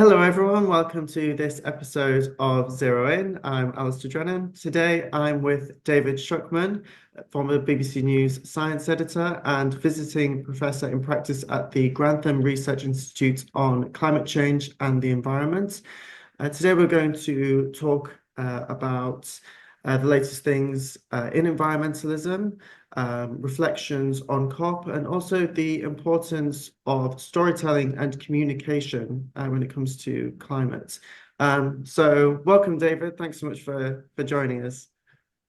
Hello, everyone. Welcome to this episode of Zero In. I'm Alistair Drennan. Today, I'm with David Shukman, former BBC News science editor and visiting professor in practice at the Grantham Research Institute on climate change and the environment. Today, we're going to talk about the latest things in environmentalism, reflections on COP, and also the importance of storytelling and communication when it comes to climate. So welcome, David. Thanks so much for joining us.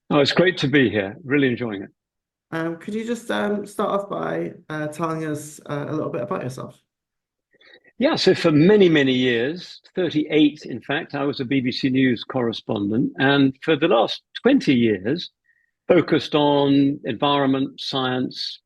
Oh, it's great to be here. Really enjoying it. Could you just start off by telling us a little bit about yourself? Yeah, so for many, many years, 38 in fact, I was a BBC News correspondent. And for the last 20 years, focused on environment, science,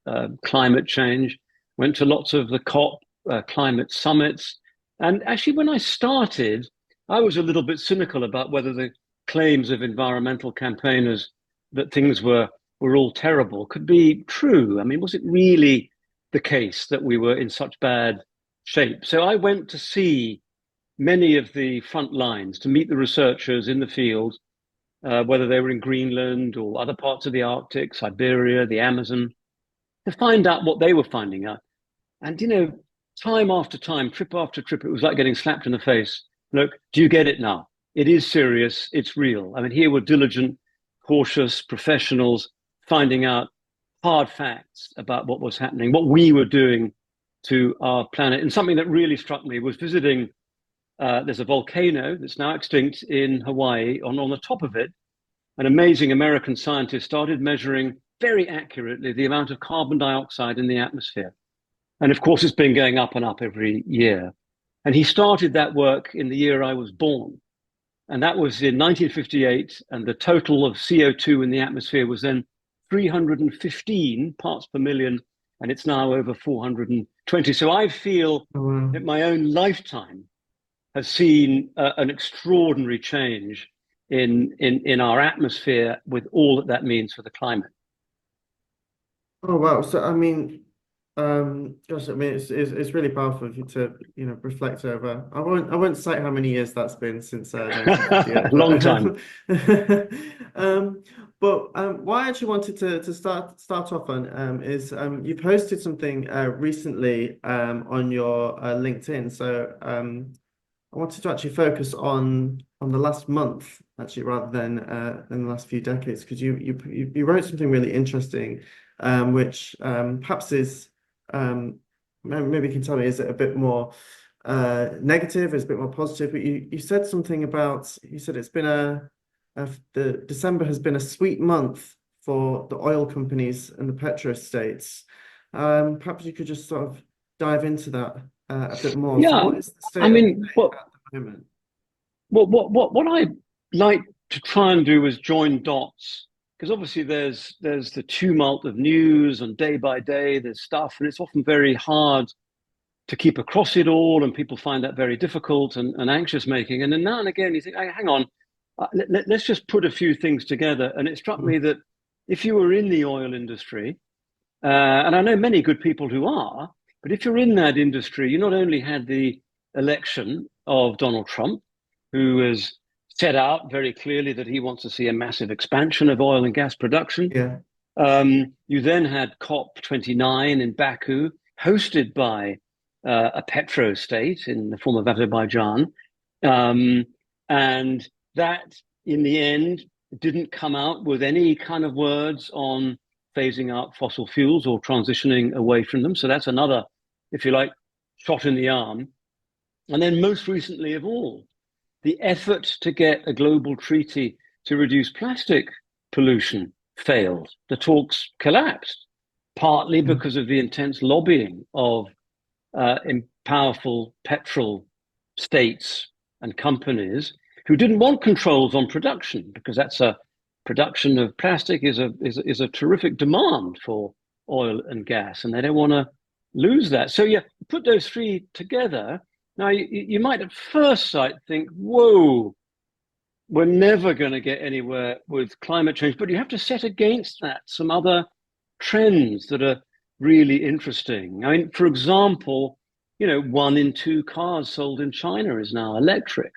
climate change, went to lots of the COP climate summits. And actually, when I started, I was a little bit cynical about whether the claims of environmental campaigners that things were all terrible could be true. I mean, was it really the case that we were in such bad shape? So I went to see many of the front lines to meet the researchers in the field, whether they were in Greenland or other parts of the Arctic, Siberia, the Amazon, to find out what they were finding out. And, time after time, trip after trip, it was like getting slapped in the face. Look, do you get it now? It is serious. It's real. I mean, here were diligent, cautious professionals finding out hard facts about what was happening, what we were doing to our planet. And something that really struck me was visiting. There's a volcano that's now extinct in Hawaii. On the top of it, an amazing American scientist started measuring very accurately the amount of carbon dioxide in the atmosphere. And of course, it's been going up and up every year. And he started that work in the year I was born. And that was in 1958. And the total of CO2 in the atmosphere was then 315 parts per million. And it's now over 420. So I feel Oh, wow. that my own lifetime has seen an extraordinary change in our atmosphere with all that that means for the climate. Oh, wow. So, I mean, gosh, I mean, it's really powerful of you to reflect over. I won't cite how many years that's been since 1958, Long time. what I actually wanted to start off on is you posted something recently on your LinkedIn. So I wanted to actually focus on the last month actually rather than the last few decades because you wrote something really interesting, which perhaps is maybe you can tell me, is it a bit more negative, is it a bit more positive? But you said something about, you said it's been the December has been a sweet month for the oil companies and the petro states. Perhaps you could just sort of dive into that a bit more. So Yeah, what is the I state of mean, play at the moment? what I like to try and do is join dots because obviously there's the tumult of news and day by day there's stuff and it's often very hard to keep across it all and people find that very difficult and anxious making. And then now and again you think, hey, hang on, let's just put a few things together. And it struck me Mm. that if you were in the oil industry, and I know many good people who are, but if you're in that industry, you not only had the election of Donald Trump, who has set out very clearly that he wants to see a massive expansion of oil and gas production. Yeah. You then had COP29 in Baku, hosted by a petro state in the form of Azerbaijan. Um, and that, in the end, didn't come out with any kind of words on phasing out fossil fuels or transitioning away from them. So that's another, if you like, shot in the arm. And then, most recently of all, the effort to get a global treaty to reduce plastic pollution failed. The talks collapsed, partly Mm. because of the intense lobbying of powerful petrol states and companies who didn't want controls on production because that's a production of plastic is a terrific demand for oil and gas, and they don't want to lose that. So yeah, put those three together. Now you might at first sight think, "Whoa, we're never going to get anywhere with climate change," but you have to set against that some other trends that are really interesting. I mean, for example, one in two cars sold in China is now electric.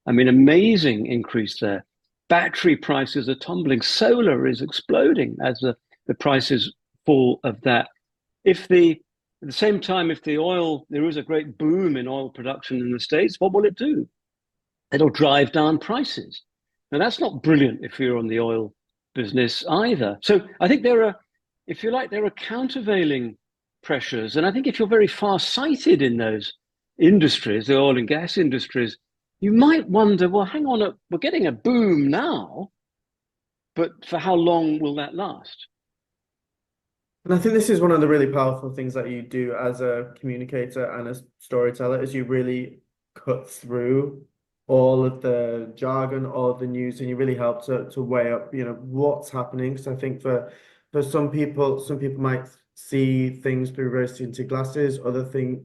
I mean, amazing increase there. Battery prices are tumbling. Solar is exploding as the prices fall of that. If the At the same time, if there is a great boom in oil production in the States, what will it do? It'll drive down prices. Now, that's not brilliant if you're on the oil business either. So I think if you like, there are countervailing pressures. And I think if you're very far-sighted in those industries, the oil and gas industries, you might wonder, well, hang on, we're getting a boom now, but for how long will that last? And I think this is one of the really powerful things that you do as a communicator and a storyteller is you really cut through all of the jargon or the news and you really help to weigh up, what's happening. So I think for some people might see things through rose-tinted glasses,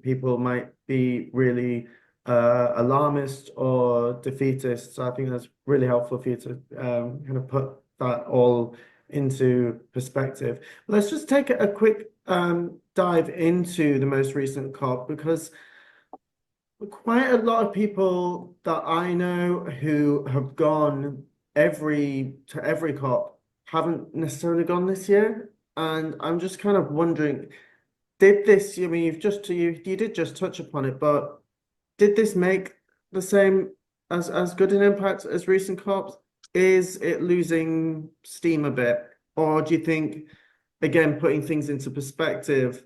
people might be really alarmist or defeatist. So I think that's really helpful for you to kind of put that all into perspective. Let's just take a quick dive into the most recent COP because quite a lot of people that I know who have gone to every COP haven't necessarily gone this year. And I'm just kind of wondering, I mean, you did just touch upon it, but did this make the same as good an impact as recent COPs? Is it losing steam a bit? Or do you think, again, putting things into perspective,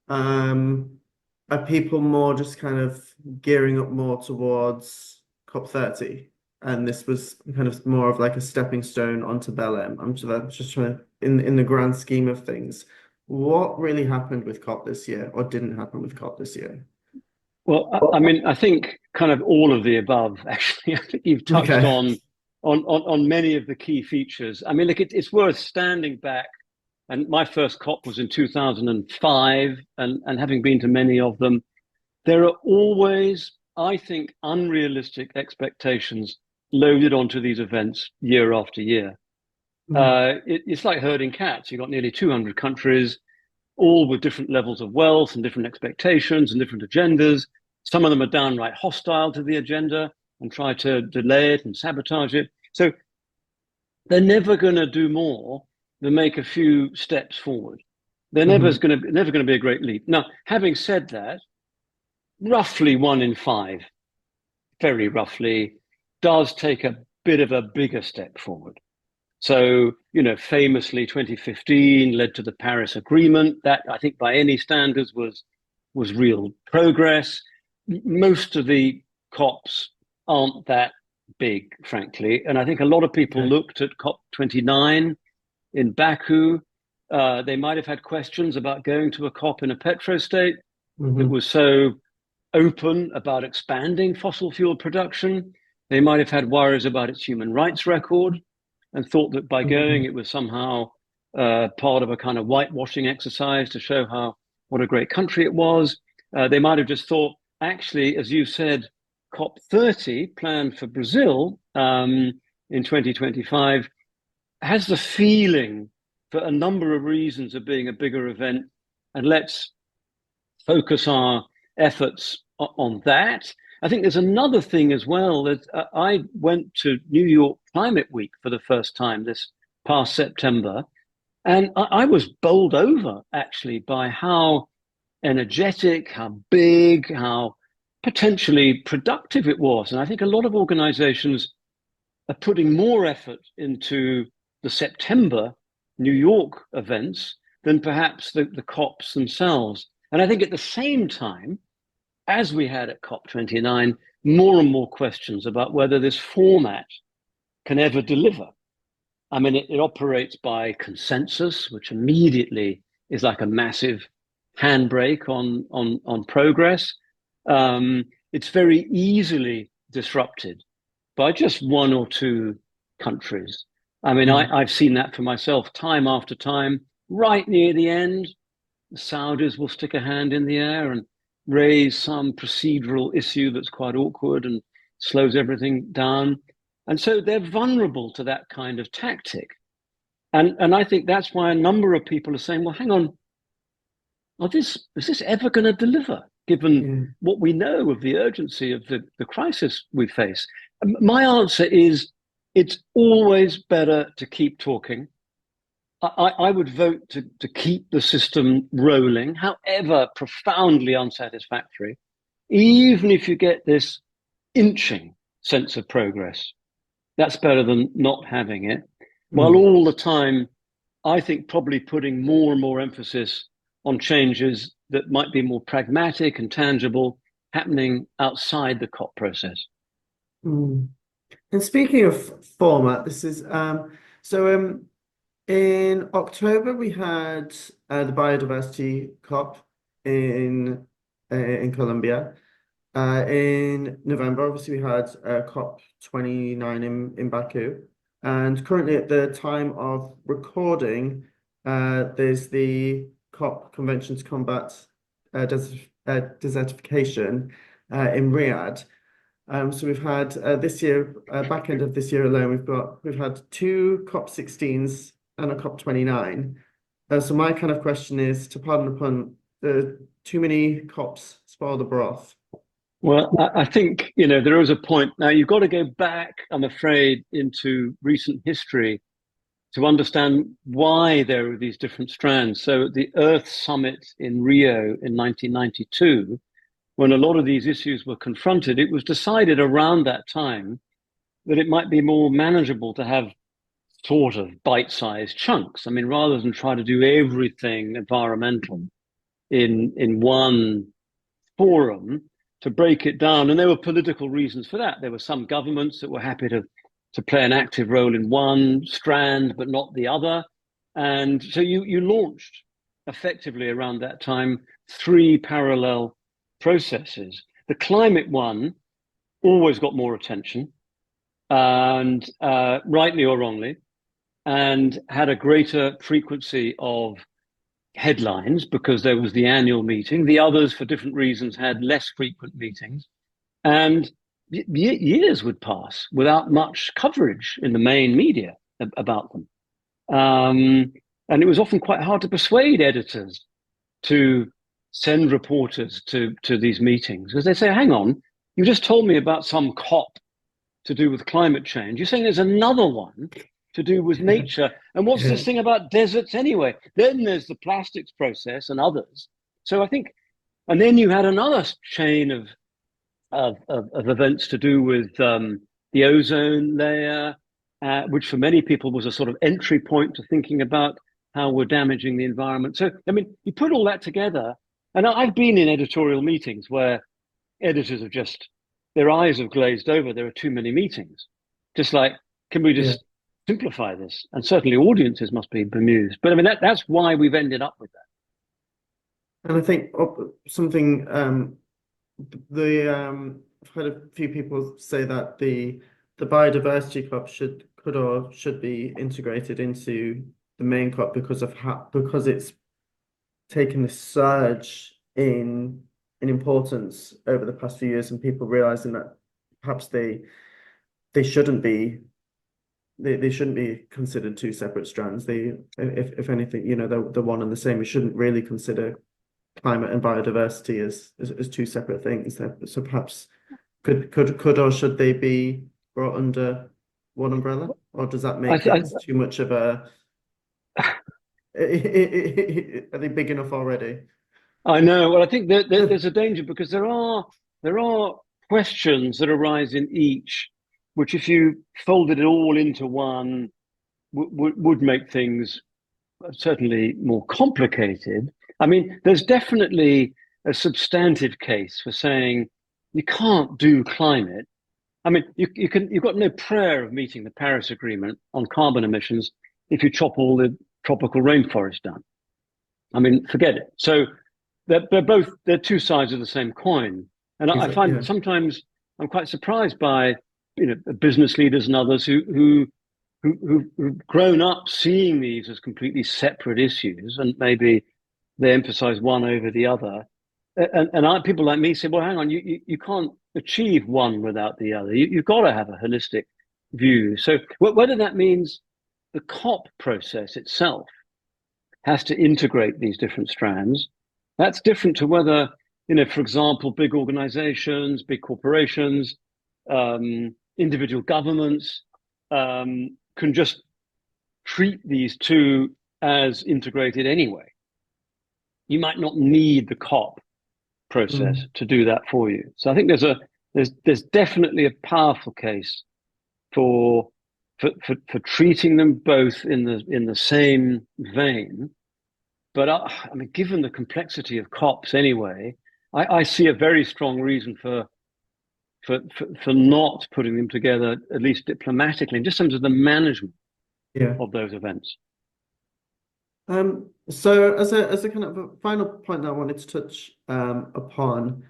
are people more just kind of gearing up more towards COP30? And this was kind of more of like a stepping stone onto Belém. I'm just trying to, in the grand scheme of things, what really happened with COP this year or didn't happen with COP this year? Well, I mean, I think kind of all of the above, actually. I think you've touched Okay. on many of the key features. I mean, look, it's worth standing back. And my first COP was in 2005, and having been to many of them, there are always, I think, unrealistic expectations loaded onto these events year after year. Mhm. It's like herding cats. You've got nearly 200 countries, all with different levels of wealth and different expectations and different agendas. Some of them are downright hostile to the agenda and try to delay it and sabotage it. So they're never going to do more than make a few steps forward. They're never Mhm. going to never going to be a great leap. Now, having said that, roughly one in five, very roughly, does take a bit of a bigger step forward. So, famously 2015 led to the Paris Agreement. That I think by any standards was real progress. Most of the COPs aren't that big, frankly. And I think a lot of people Okay. looked at COP29 in Baku. They might have had questions about going to a COP in a petrostate that Mhm. was so open about expanding fossil fuel production. They might have had worries about its human rights record and thought that by going, Mhm. it was somehow part of a kind of whitewashing exercise to show what a great country it was. They might have just thought, actually, as you said, COP30 planned for Brazil in 2025 has the feeling for a number of reasons of being a bigger event, and let's focus our efforts on that. I think there's another thing as well that I went to New York Climate Week for the first time this past September, and I was bowled over actually by how energetic, how big, how potentially productive it was. And I think a lot of organizations are putting more effort into the September New York events than perhaps the COPs themselves. And I think at the same time, as we had at COP29, more and more questions about whether this format can ever deliver. I mean, it operates by consensus, which immediately is like a massive handbrake on progress. It's very easily disrupted by just one or two countries. I mean, Yeah. I've seen that for myself time after time. Right near the end, the Saudis will stick a hand in the air and raise some procedural issue that's quite awkward and slows everything down. And so they're vulnerable to that kind of tactic. And I think that's why a number of people are saying, well, hang on, is this ever going to deliver? given Yeah. what we know of the urgency of the crisis we face? My answer is it's always better to keep talking. I would vote to keep the system rolling, however profoundly unsatisfactory, even if you get this inching sense of progress. That's better than not having it. While Mm. all the time, I think probably putting more and more emphasis on changes that might be more pragmatic and tangible happening outside the COP process. Mm. And speaking of format, this is so in October we had the biodiversity COP in Colombia. In November, obviously, we had COP 29 in Baku. And currently, at the time of recording, there's the COP Convention to Combat Desertification in Riyadh. So we've had this year, back end of this year alone, we've had two COP 16s and a COP 29. So my kind of question is, to pardon the pun, too many COPs spoil the broth. Well, I think, there is a point. Now, you've got to go back, I'm afraid, into recent history to understand why there are these different strands. So, at the Earth Summit in Rio in 1992, when a lot of these issues were confronted, it was decided around that time that it might be more manageable to have sort of bite-sized chunks. I mean, rather than try to do everything environmental in one forum, to break it down. And there were political reasons for that. There were some governments that were happy to play an active role in one strand, but not the other. And so you launched effectively around that time three parallel processes. The climate one always got more attention, and rightly or wrongly, and had a greater frequency of headlines because there was the annual meeting. The others, for different reasons, had less frequent meetings. And years would pass without much coverage in the main media about them. And it was often quite hard to persuade editors to send reporters to these meetings because they say, hang on, you just told me about some COP to do with climate change. You're saying there's another one to do with nature. And what's Yeah. this thing about deserts anyway? Then there's the plastics process and others. So I think, and then you had another chain of events to do with the ozone layer, which for many people was a sort of entry point to thinking about how we're damaging the environment. So, I mean, you put all that together, and I've been in editorial meetings where editors have just, their eyes have glazed over. There are too many meetings. Just like, can we Yeah. just simplify this? And certainly audiences must be bemused. But I mean, that's why we've ended up with that. And I think something I've heard a few people say that the biodiversity club could or should be integrated into the main club because it's taken this surge in importance over the past few years, and people realizing that perhaps they shouldn't be they shouldn't be considered two separate strands. If anything, they're one and the same. We shouldn't really consider climate and biodiversity as two separate things. So perhaps could or should they be brought under one umbrella, or does that I, make I, it too much of a? Are they big enough already? I know. Well, I think that there's a danger because there are questions that arise in each, which if you folded it all into one, would make things certainly more complicated. I mean, there's definitely a substantive case for saying you can't do climate. I mean, you've got no prayer of meeting the Paris Agreement on carbon emissions if you chop all the tropical rainforest down. I mean, forget it. So they're two sides of the same coin. And I Exactly. find Yeah. sometimes I'm quite surprised by business leaders and others who've grown up seeing these as completely separate issues, and maybe they emphasize one over the other. People like me say, well, hang on, you can't achieve one without the other. You've got to have a holistic view. So whether that means the COP process itself has to integrate these different strands, that's different to whether for example, big organizations, big corporations, individual governments can just treat these two as integrated anyway. You might not need the COP process Mm. to do that for you. So I think there's definitely a powerful case for treating them both in the same vein. But I mean, given the complexity of COPs anyway, I see a very strong reason for not putting them together, at least diplomatically, in just terms of the management Yeah. of those events. So as a kind of a final point that I wanted to touch upon,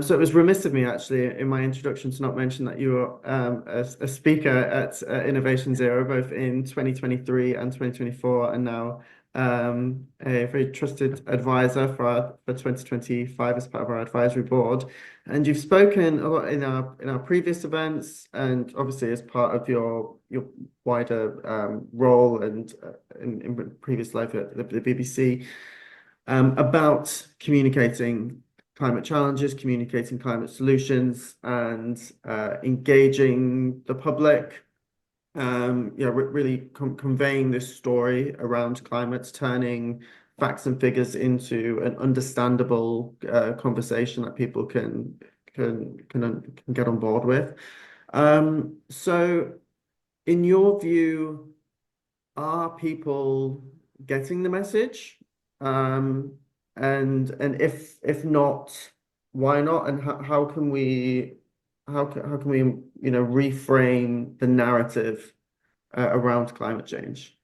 so it was remiss of me actually in my introduction to not mention that you were a speaker at Innovation Zero, both in 2023 and 2024, and now a very trusted advisor for 2025 as part of our advisory board. And you've spoken a lot in our previous events, and obviously as part of your wider role and in previous life at the BBC about communicating climate challenges, communicating climate solutions, and engaging the public. Really conveying this story around climate, turning facts and figures into an understandable conversation that people can get on board with. So, in your view, are people getting the message? And if not, why not? And how can we how can we reframe the narrative around climate change?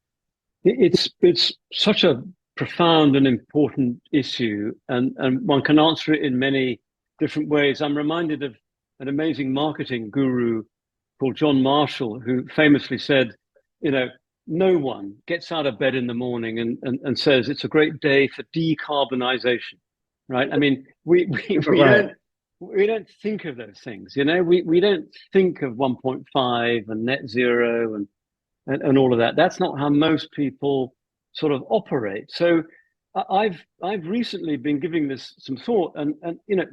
It's such a profound and important issue, and one can answer it in many different ways. I'm reminded of an amazing marketing guru called John Marshall, who famously said, no one gets out of bed in the morning and says it's a great day for decarbonization, right? I mean, Right. we don't think of those things, we don't think of 1.5 and net zero and all of that. That's not how most people sort of operate. So I've recently been giving this some thought, and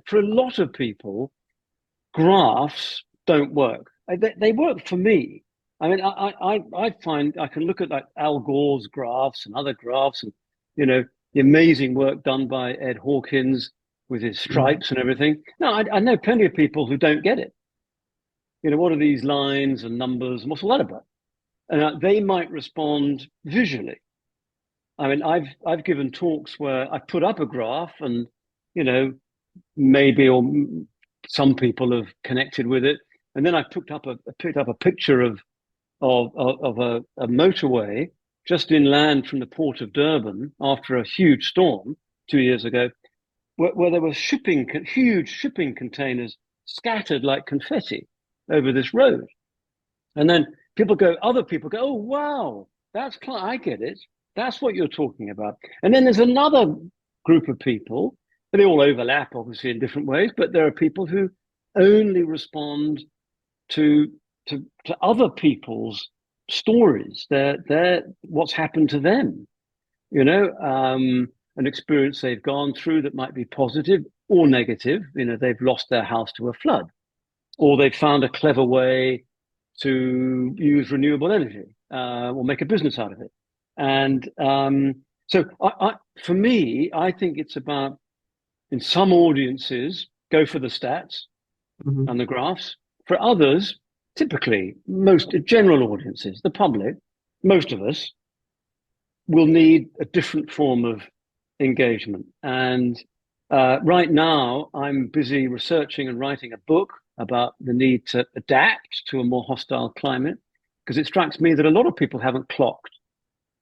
for a lot of people, graphs don't work. They work for me. I mean, I find I can look at like Al Gore's graphs and other graphs, and the amazing work done by Ed Hawkins with his Mm. stripes and everything. No, I know plenty of people who don't get it. What are these lines and numbers, and what's all that about? They might respond visually. I mean, I've given talks where I put up a graph, and maybe or some people have connected with it, and then I picked up a picture of a motorway just inland from the port of Durban after a huge storm 2 years ago, where there were huge shipping containers scattered like confetti over this road. And then other people go, oh, wow, I get it. That's what you're talking about. And then there's another group of people, and they all overlap, obviously, in different ways, but there are people who only respond to other people's stories. They're what's happened to them, an experience they've gone through that might be positive or negative. They've lost their house to a flood, or they've found a clever way to use renewable energy or make a business out of it. And so for me, I think it's about, in some audiences, go for the stats Mhm. and the graphs. For others, typically, most general audiences, the public, most of us, will need a different form of engagement. And right now, I'm busy researching and writing a book about the need to adapt to a more hostile climate, because it strikes me that a lot of people haven't clocked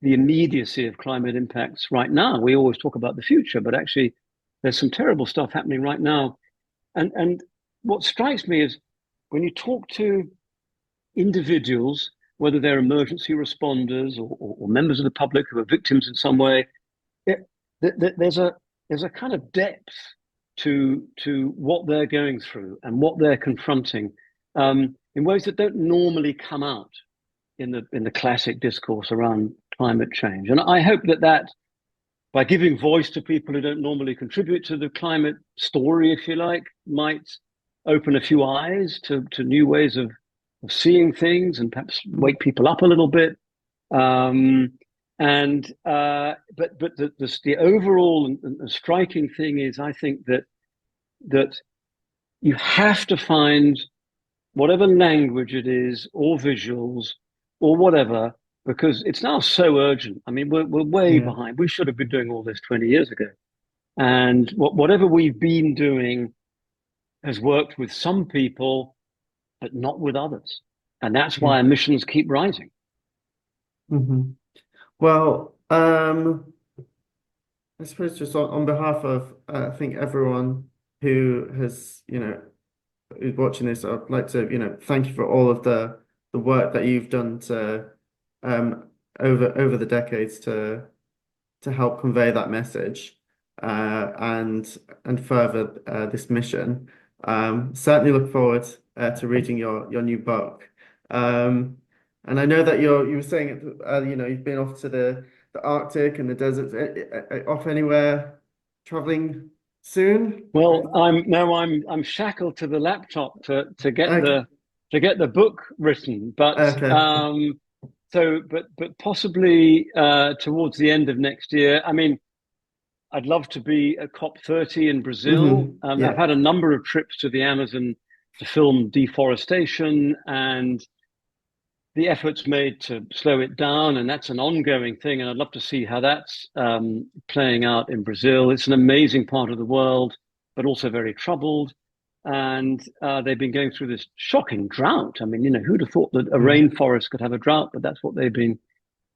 the immediacy of climate impacts right now. We always talk about the future, but actually, there's some terrible stuff happening right now. And what strikes me is when you talk to individuals, whether they're emergency responders or members of the public who are victims in some way, there's a kind of depth to what they're going through and what they're confronting in ways that don't normally come out in the classic discourse around climate change. And I hope that by giving voice to people who don't normally contribute to the climate story, if you like, might open a few eyes to new ways of seeing things and perhaps wake people up a little bit. But the overall and striking thing is, I think that you have to find whatever language it is, or visuals, or whatever, because it's now so urgent. I mean, we're way Yeah. behind. We should have been doing all this 20 years ago. And whatever we've been doing has worked with some people, but not with others. And that's Yeah. why emissions keep rising. Hmm. Well, I suppose just on behalf of I think everyone who has, who's watching this, I'd like to, thank you for all of the work that you've done to over the decades to help convey that message and further this mission. Certainly look forward to reading your new book. Um, and I know that you were saying you've been off to the Arctic and the deserts. Off anywhere traveling soon? Well, I'm shackled to the laptop to get Okay. the book written, but Okay. but possibly towards the end of next year. I mean, I'd love to be at COP30 in Brazil. I've Yeah. had a number of trips to the Amazon to film deforestation and the efforts made to slow it down, and that's an ongoing thing. And I'd love to see how that's playing out in Brazil. It's an amazing part of the world, but also very troubled. And they've been going through this shocking drought. I mean, who'd have thought that a Yeah. rainforest could have a drought? But that's what they've been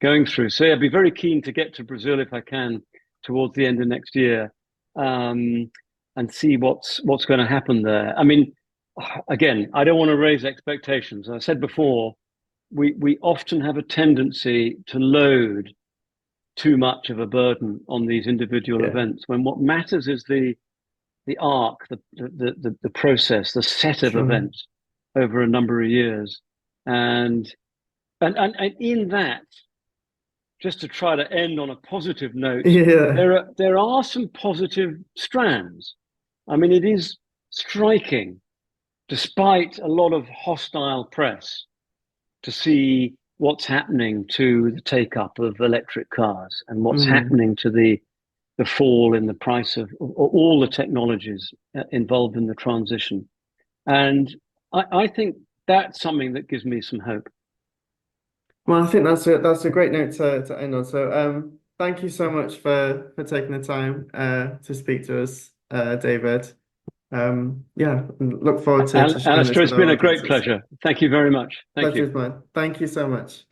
going through. So yeah, I'd be very keen to get to Brazil if I can towards the end of next year, and see what's going to happen there. I mean, again, I don't want to raise expectations. As I said before, we often have a tendency to load too much of a burden on these individual Yeah. events when what matters is the arc, the process, the set of Sure. events over a number of years. And in that, just to try to end on a positive note, Yeah. there are some positive strands. I mean, it is striking, despite a lot of hostile press, to see what's happening to the take up of electric cars and what's Hmm. happening to the fall in the price of all the technologies involved in the transition. And I think that's something that gives me some hope. Well, I think that's a great note to end on. So, thank you so much for taking the time to speak to us, David. Yeah, and look forward to sharing this Alistair, with it's our been a great audiences. pleasure. Thank you very much. Thank Pleasure you. is mine. Thank you so much.